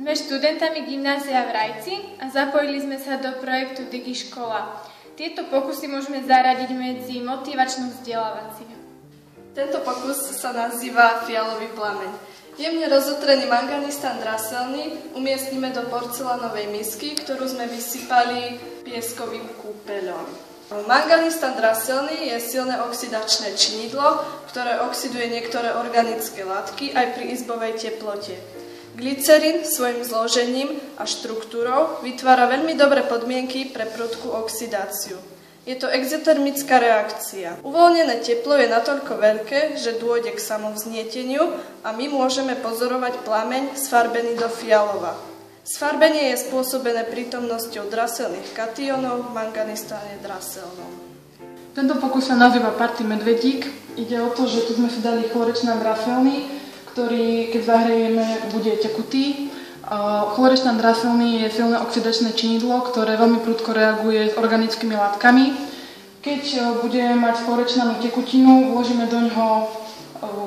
Sme študentami gymnázia v Rajci a zapojili sme sa do projektu DigiŠkola. Tieto pokusy môžeme zaradiť medzi motivačno-vzdelávacie. Tento pokus sa nazýva fialový plameň. Jemne rozotrený manganistán draselný umiestnime do porcelánovej misky, ktorú sme vysypali pieskovým kúpeľom. Manganistán draselný je silné oxidačné činidlo, ktoré oxiduje niektoré organické látky aj pri izbovej teplote. Glycerín svojim zložením a štruktúrou vytvára veľmi dobré podmienky pre prudkú oxidáciu. Je to exotermická reakcia. Uvoľnené teplo je natoľko veľké, že dôjde k samovznieteniu a my môžeme pozorovať plameň sfarbený do fialova. Sfarbenie je spôsobené prítomnosťou draselných kationov v manganistáne draselnom. Tento pokus sa nazýva Party medvedík. Ide o to, že tu sme si dali chlorečnán draselný, ktorý, keď zahrejeme, bude tekutý. Chlorečnán draselný je silné oxidačné činidlo, ktoré veľmi prudko reaguje s organickými látkami. Keď budeme mať chlorečnanú tekutinu, vložíme do ňoho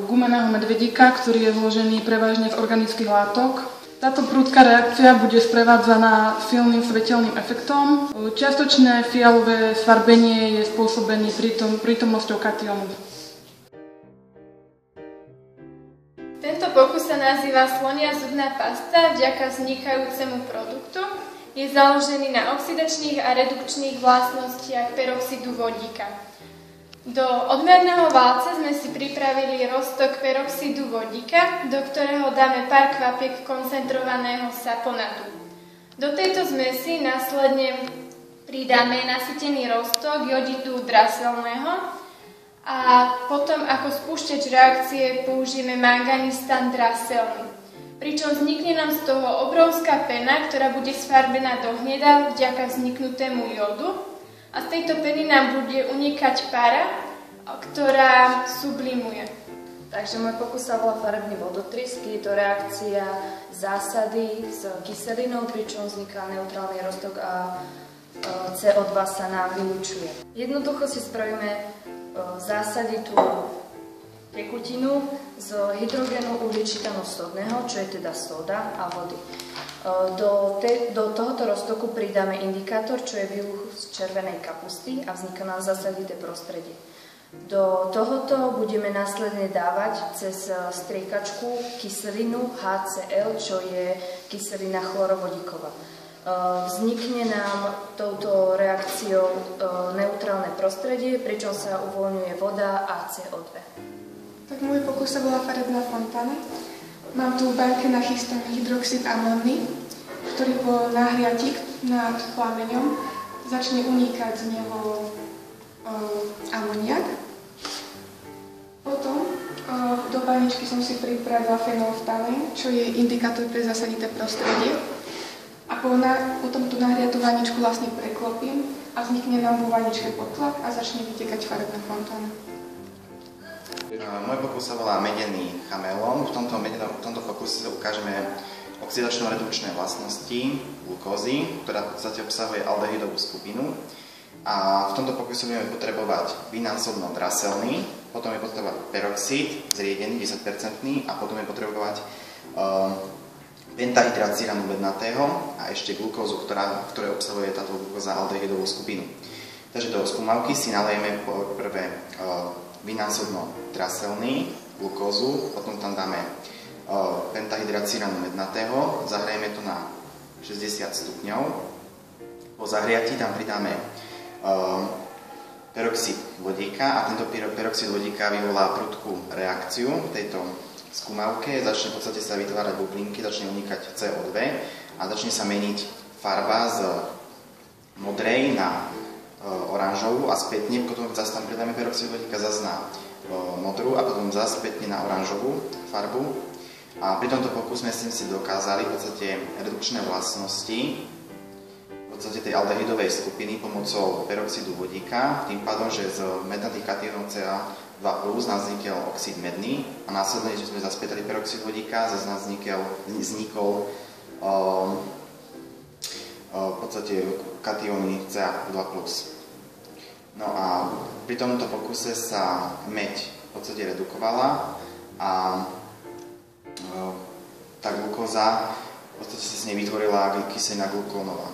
gumeného medvedíka, ktorý je zložený prevažne z organických látok. Táto prudká reakcia bude sprevádzaná silným svetelným efektom. Čiastočné fialové sfarbenie je spôsobené prítomnosťou kationu. Tento pokus sa nazýva slonia zubná pasta vďaka vznikajúcemu produktu. Je založený na oxidačných a redukčných vlastnostiach peroxidu vodíka. Do odmerného válca sme si pripravili roztok peroxidu vodíka, do ktorého dáme pár kvapiek koncentrovaného saponátu. Do tejto zmesi následne pridáme nasytený roztok jodidu draselného, a potom ako spúšťač reakcie použijeme manganistán draselný. Pričom vznikne nám z toho obrovská pena, ktorá bude sfarbená do hneda vďaka vzniknutému jodu. A z tejto peny nám bude unikať para, ktorá sublimuje. Takže môj pokus sa volá farebný vodotrysk. Je to reakcia zásady s kyselinou, pričom vzniká neutrálny roztok a CO2 sa nám vylučuje. Jednoducho si spravíme zásadiť tú tekutinu z hydrogénu uhličitano-sodného, čo je teda soda a vody. Do tohoto roztoku pridáme indikátor, čo je výluch z červenej kapusty a vzniká nám zasadité prostredie. Do tohoto budeme následne dávať cez striekačku kyselinu HCl, čo je kyselina chlorovodíková. Vznikne nám touto reakciou neutrálne prostredie, pričom sa uvoľňuje voda a CO2. Tak môj pokus sa volá farebná fontána. Mám tu v banke nachystaný hydroxid amónny, ktorý po nahriati nad plameňom začne unikať z neho amoniak. Potom do baničky som si pripravila fenolftalein, čo je indikátor pre zasadité prostredie. A potom tú nahriatú vaničku vlastne preklopím a vznikne nám vo vaničke potlak a začne vytekať farebná fontána. Môj pokus sa volá medený chamelón. V tomto pokuse ukážeme oxidačno-redukčné vlastnosti glukózy, ktorá v podstate obsahuje aldehydovú skupinu. A v tomto pokuse budeme potrebovať vinnásobno-draselný, potom je potrebovať peroxid, zriedený, 10%, a potom je potrebovať pentahydrocíanu mednatého a ešte glukózu, ktoré obsahuje táto glukóza aldehydovú skupinu. Takže do skúmavky si nalejeme prvé vinnásobno-draselný, glukózu, potom tam dáme pentahydrocíanu mednatého, zahrajeme to na 60 stupňov. Po zahriatí tam pridáme peroxid vodíka a tento peroxid vodíka vyvolá prudkú reakciu tejto skúmavke, začne v podstate sa vytvárať bublinky, začne unikať CO2 a začne sa meniť farba z modrej na oranžovú a spätne, potom zase tam pridáme peroxid vodíka zase na modrú a potom zase spätne na oranžovú farbu. A pri tomto pokuse sme si dokázali v podstate redukčné vlastnosti v podstate tej aldehydovej skupiny pomocou peroxidu vodíka, tým pádom, že z mednatých kationov Ca2+ nás vznikol oxid medný a následne, že sme zase pridali peroxid vodíka, zase nás vznikol v podstate katióny Ca2+. No a pri tomto pokuse sa meď v podstate redukovala a tá glukóza podstate sa z nej vytvorila kyselina glukónová.